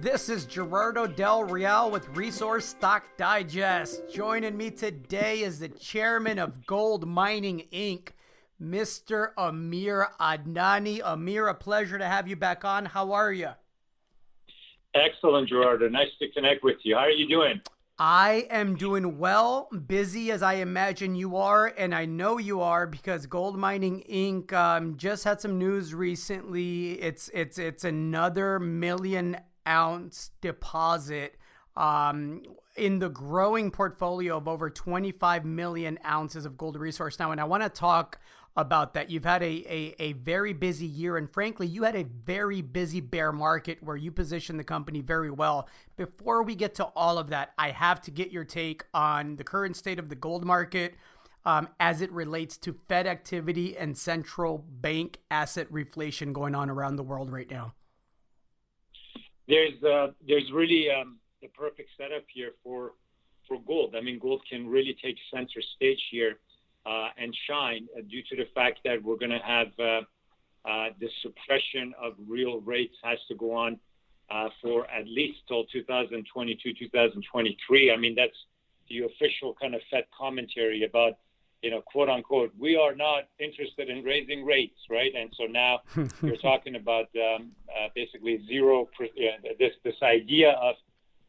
This is Gerardo Del Real with Resource Stock Digest. Joining me today is the chairman of GoldMining Inc., Mr. Amir Adnani. Amir, a pleasure to have you back on. How are you? Excellent, Gerardo. Nice to connect with you. How are you doing? I am doing well, busy as I imagine you are, and I know you are because GoldMining Inc. Just had some news recently. It's another 1 million ounce deposit in the growing portfolio of over 25 million ounces of gold resource now, and I want to talk about that. You've had a very busy year, and frankly, you had a very busy bear market where you positioned the company very well. Before we get to all of that, I have to get your take on the current state of the gold market as it relates to Fed activity and central bank asset reflation going on around the world right now. There's really the perfect setup here for gold. I mean, gold can really take center stage here and shine due to the fact that we're going to have the suppression of real rates has to go on for at least till 2022, 2023. I mean, that's the official kind of Fed commentary about, quote unquote, we are not interested in raising rates, right? And so now you're talking about basically zero, this idea of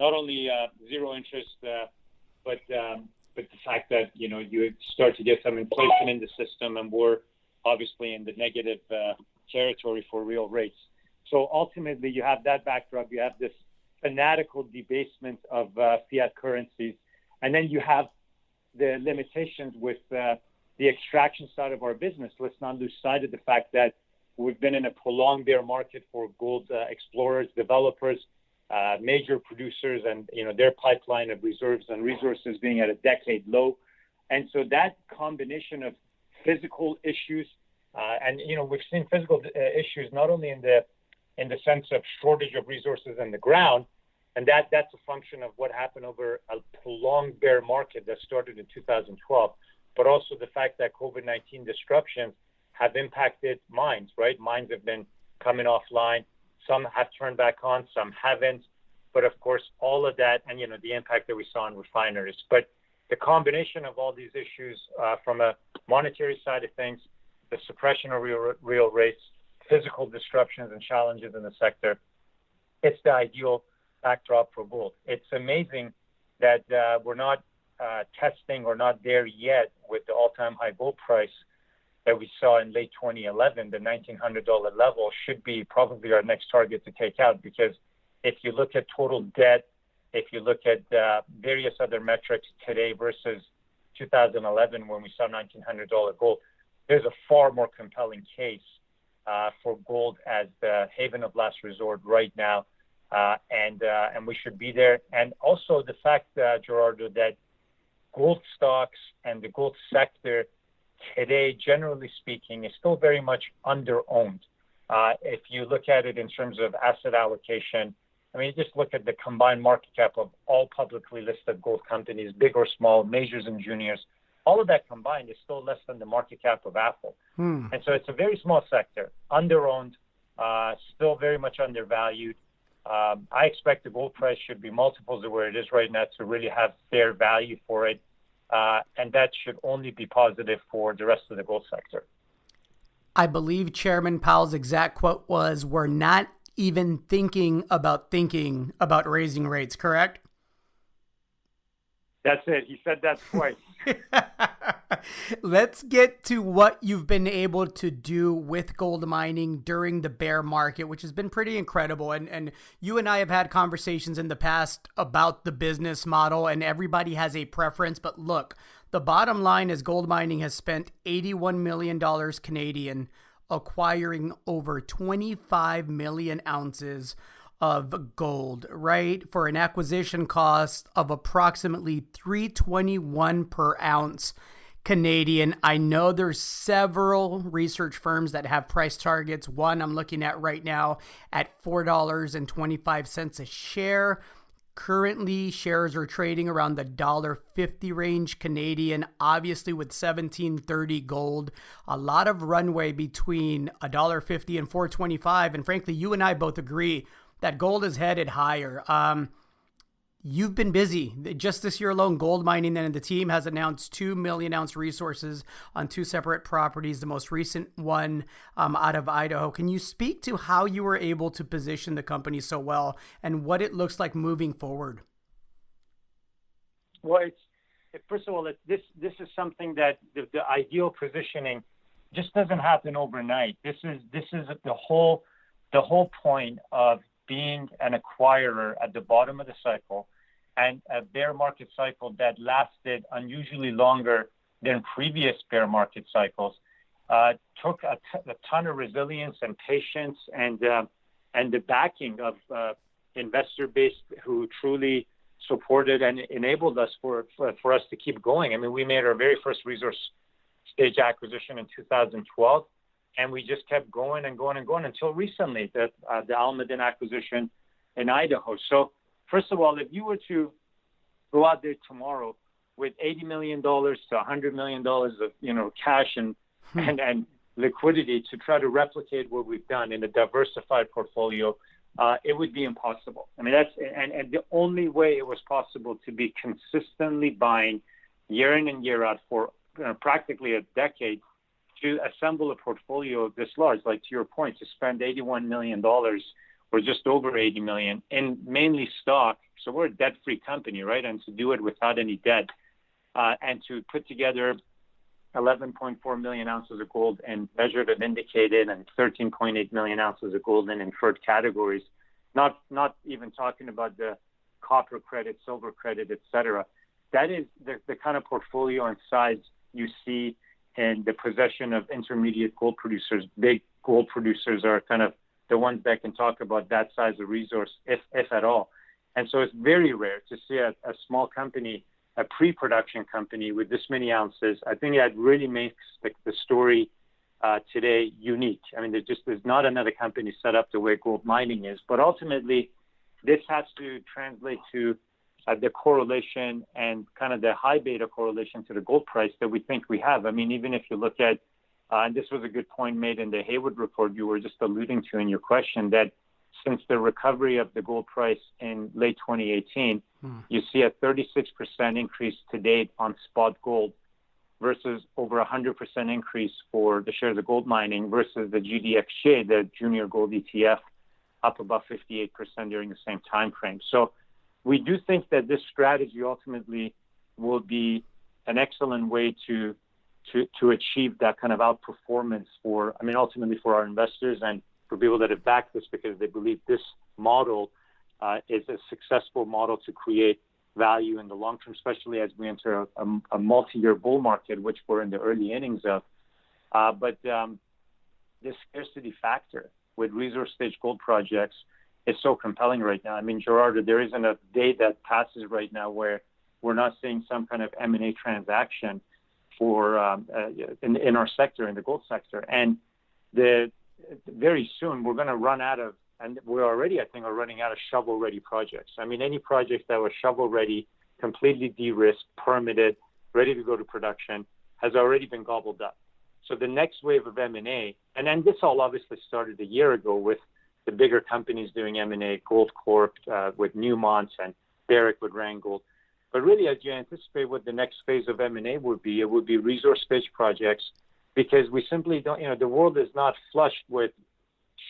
not only zero interest, but the fact that, you start to get some inflation in the system, and we're obviously in the negative territory for real rates. So ultimately, you have that backdrop. You have this fanatical debasement of fiat currencies. And then you have the limitations with the extraction side of our business. Let's not lose sight of the fact that we've been in a prolonged bear market for gold explorers, developers, major producers, and their pipeline of reserves and resources being at a decade low. And so that combination of physical issues, and we've seen physical issues not only in the sense of shortage of resources in the ground, and that's a function of what happened over a prolonged bear market that started in 2012, but also the fact that COVID-19 disruptions have impacted mines, right? Mines have been coming offline. Some have turned back on, some haven't. But of course, all of that, and the impact that we saw in refineries. But the combination of all these issues from a monetary side of things, the suppression of real rates, physical disruptions and challenges in the sector, it's the ideal backdrop for gold. It's amazing that we're not testing or not there yet with the all-time high gold price that we saw in late 2011. The $1,900 level should be probably our next target to take out, because if you look at total debt, if you look at various other metrics today versus 2011 when we saw $1,900 gold, there's a far more compelling case for gold as the haven of last resort right now, and we should be there. And also the fact, Gerardo, that gold stocks and the gold sector today, generally speaking, is still very much under-owned. If you look at it in terms of asset allocation, I mean, just look at the combined market cap of all publicly listed gold companies, big or small, majors and juniors. All of that combined is still less than the market cap of Apple. And so it's a very small sector, under-owned, still very much undervalued. I expect the gold price should be multiples of where it is right now to really have fair value for it. And that should only be positive for the rest of the gold sector. I believe Chairman Powell's exact quote was, "We're not even thinking about raising rates," correct? That's it. He said that twice. Let's get to what you've been able to do with gold mining during the bear market, which has been pretty incredible. And you and I have had conversations in the past about the business model, and everybody has a preference. But look, the bottom line is gold mining has spent $81 million Canadian acquiring over 25 million ounces of gold, right? For an acquisition cost of approximately $321 per ounce Canadian. I know there's several research firms that have price targets. One I'm looking at right now at $4.25 a share. Currently, shares are trading around the $1.50 range Canadian, obviously with $1,730 gold. A lot of runway between $1.50 and $4.25. And frankly, you and I both agree that gold is headed higher. You've been busy. Just this year alone, GoldMining and the team has announced 2 million ounce resources on 2 separate properties, the most recent one out of Idaho. Can you speak to how you were able to position the company so well and what it looks like moving forward? Well, first of all, this is something that the ideal positioning just doesn't happen overnight. This is the whole point of being an acquirer at the bottom of the cycle, and a bear market cycle that lasted unusually longer than previous bear market cycles took a ton of resilience and patience and the backing of investor base who truly supported and enabled us for us to keep going. I mean, we made our very first resource stage acquisition in 2012, and we just kept going and going and going until recently, the Almaden acquisition in Idaho. So first of all, if you were to go out there tomorrow with $80 million to $100 million of cash and liquidity to try to replicate what we've done in a diversified portfolio, it would be impossible. I mean, and the only way it was possible to be consistently buying year in and year out for practically a decade, to assemble a portfolio this large, like to your point, to spend $81 million or just over $80 million in mainly stock. So we're a debt-free company, right? And to do it without any debt, and to put together 11.4 million ounces of gold and measured and indicated, and 13.8 million ounces of gold in inferred categories, not even talking about the copper credit, silver credit, et cetera. That is the kind of portfolio and size you see in the possession of intermediate gold producers. Big gold producers are kind of the ones that can talk about that size of resource, if at all. And so it's very rare to see a small company, a pre-production company with this many ounces. I think that really makes the story today unique. I mean, there's not another company set up the way GoldMining is. But ultimately, this has to translate to the correlation and kind of the high beta correlation to the gold price that we think we have. I mean, even if you look at, and this was a good point made in the Haywood report you were just alluding to in your question, that since the recovery of the gold price in late 2018, you see a 36% increase to date on spot gold versus over 100% increase for the shares of GoldMining versus the GDXJ, the junior gold ETF, up about 58% during the same time frame. So we do think that this strategy ultimately will be an excellent way to achieve that kind of outperformance ultimately for our investors and for people that have backed this because they believe this model is a successful model to create value in the long term, especially as we enter a multi-year bull market, which we're in the early innings of. But this scarcity factor with resource stage gold projects is so compelling right now. I mean, Gerardo, there isn't a day that passes right now where we're not seeing some kind of M&A transaction for in our sector, in the gold sector. And very soon we're going to run out of, and we're already, I think, are running out of shovel-ready projects. I mean, any project that was shovel-ready, completely de-risked, permitted, ready to go to production, has already been gobbled up. So the next wave of M&A, and then this all obviously started a year ago with the bigger companies doing M&A, Goldcorp with Newmont and Barrick with Randgold. But really, as you anticipate what the next phase of M&A would be, it would be resource stage projects, because we simply don't, the world is not flushed with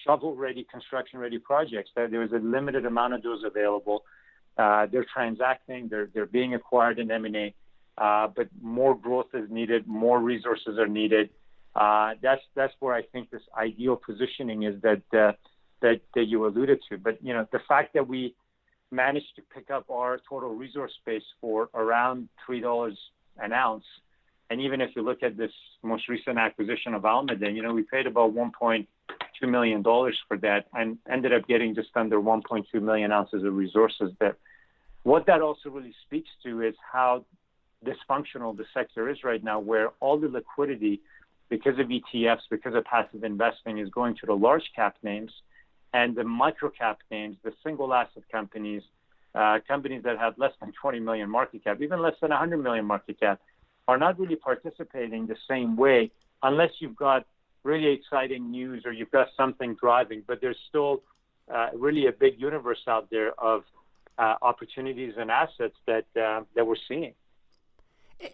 shovel-ready, construction-ready projects. There is a limited amount of those available. They're transacting, they're being acquired in M&A, but more growth is needed, more resources are needed. That's where I think this ideal positioning is that you alluded to. But the fact that we managed to pick up our total resource base for around $3 an ounce, and even if you look at this most recent acquisition of Almaden, we paid about $1.2 million for that and ended up getting just under 1.2 million ounces of resources there. What that also really speaks to is how dysfunctional the sector is right now, where all the liquidity, because of ETFs, because of passive investing, is going to the large cap names, and the micro cap names, the single asset companies, companies that have less than 20 million market cap, even less than 100 million market cap, are not really participating the same way unless you've got really exciting news or you've got something driving. But there's still really a big universe out there of opportunities and assets that we're seeing.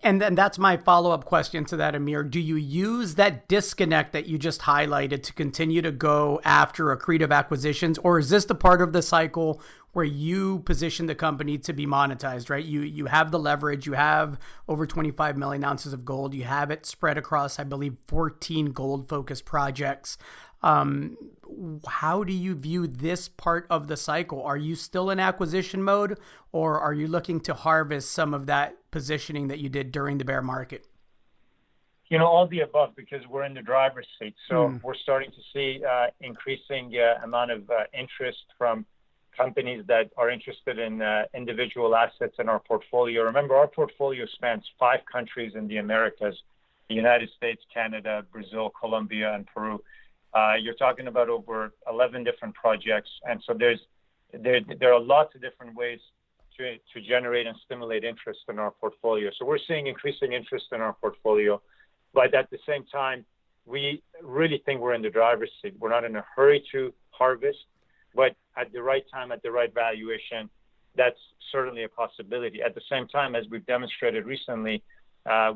And then that's my follow-up question to that, Amir. Do you use that disconnect that you just highlighted to continue to go after accretive acquisitions, or is this the part of the cycle where you position the company to be monetized, right? You have the leverage, you have over 25 million ounces of gold, you have it spread across, I believe, 14 gold-focused projects. How do you view this part of the cycle? Are you still in acquisition mode, or are you looking to harvest some of that positioning that you did during the bear market? All the above, because we're in the driver's seat. So we're starting to see increasing amount of interest from companies that are interested in individual assets in our portfolio. Remember, our portfolio spans 5 countries in the Americas: the United States, Canada, Brazil, Colombia, and Peru. You're talking about over 11 different projects, and so there are lots of different ways to generate and stimulate interest in our portfolio. So we're seeing increasing interest in our portfolio, but at the same time, we really think we're in the driver's seat. We're not in a hurry to harvest, but at the right time, at the right valuation, that's certainly a possibility. At the same time, as we've demonstrated recently,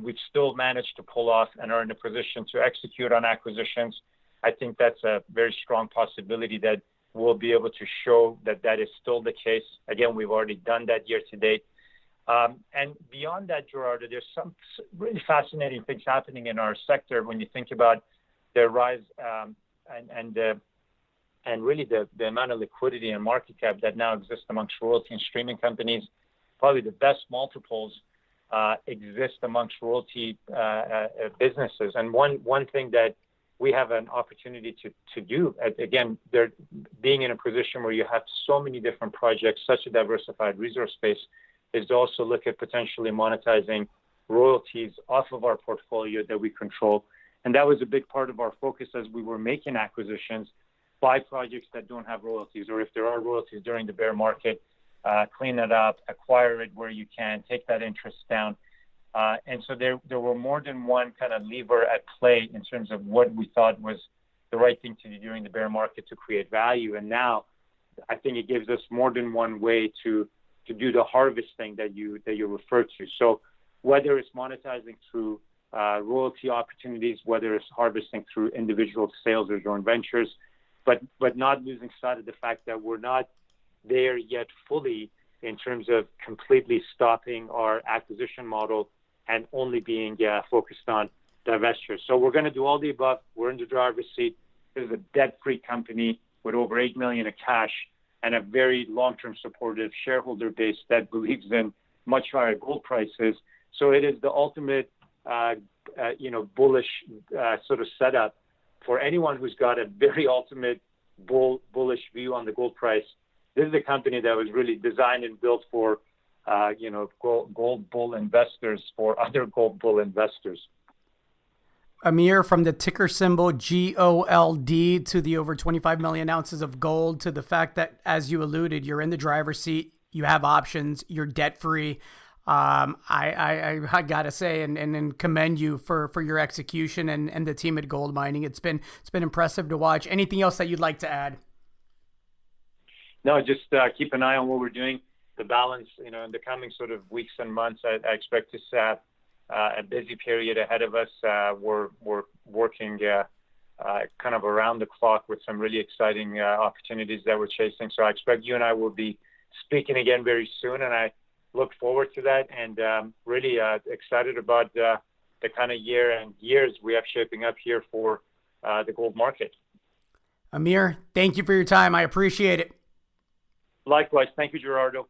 we've still managed to pull off and are in a position to execute on acquisitions. I think that's a very strong possibility that we'll be able to show that that is still the case. Again, we've already done that year to date. And beyond that, Gerardo, there's some really fascinating things happening in our sector when you think about the rise and really the amount of liquidity and market cap that now exists amongst royalty and streaming companies. Probably the best multiples exist amongst royalty businesses. And one thing that we have an opportunity to do, again, they're being in a position where you have so many different projects, such a diversified resource base, is to also look at potentially monetizing royalties off of our portfolio that we control. And that was a big part of our focus as we were making acquisitions: buy projects that don't have royalties, or if there are royalties during the bear market, clean it up, acquire it where you can, take that interest down. And so there were more than one kind of lever at play in terms of what we thought was the right thing to do during the bear market to create value. And now I think it gives us more than one way to do the harvesting that you referred to. So whether it's monetizing through royalty opportunities, whether it's harvesting through individual sales or joint ventures, but not losing sight of the fact that we're not there yet fully in terms of completely stopping our acquisition model and only being focused on divestitures. So we're going to do all the above. We're in the driver's seat. This is a debt-free company with over $8 million of cash and a very long-term supportive shareholder base that believes in much higher gold prices. So it is the ultimate, bullish sort of setup for anyone who's got a very ultimate bullish view on the gold price. This is a company that was really designed and built for gold bull investors, for other gold bull investors. Amir, from the ticker symbol GOLD to the over 25 million ounces of gold, to the fact that, as you alluded, you're in the driver's seat, you have options, you're debt free. I gotta say and commend you for your execution and the team at GoldMining. It's been impressive to watch. Anything else that you'd like to add? No, just keep an eye on what we're doing. The balance, in the coming sort of weeks and months, I expect to have a busy period ahead of us. We're working kind of around the clock with some really exciting opportunities that we're chasing. So I expect you and I will be speaking again very soon, and I look forward to that, and really excited about the kind of year and years we have shaping up here for the gold market. Amir, thank you for your time. I appreciate it. Likewise. Thank you, Gerardo.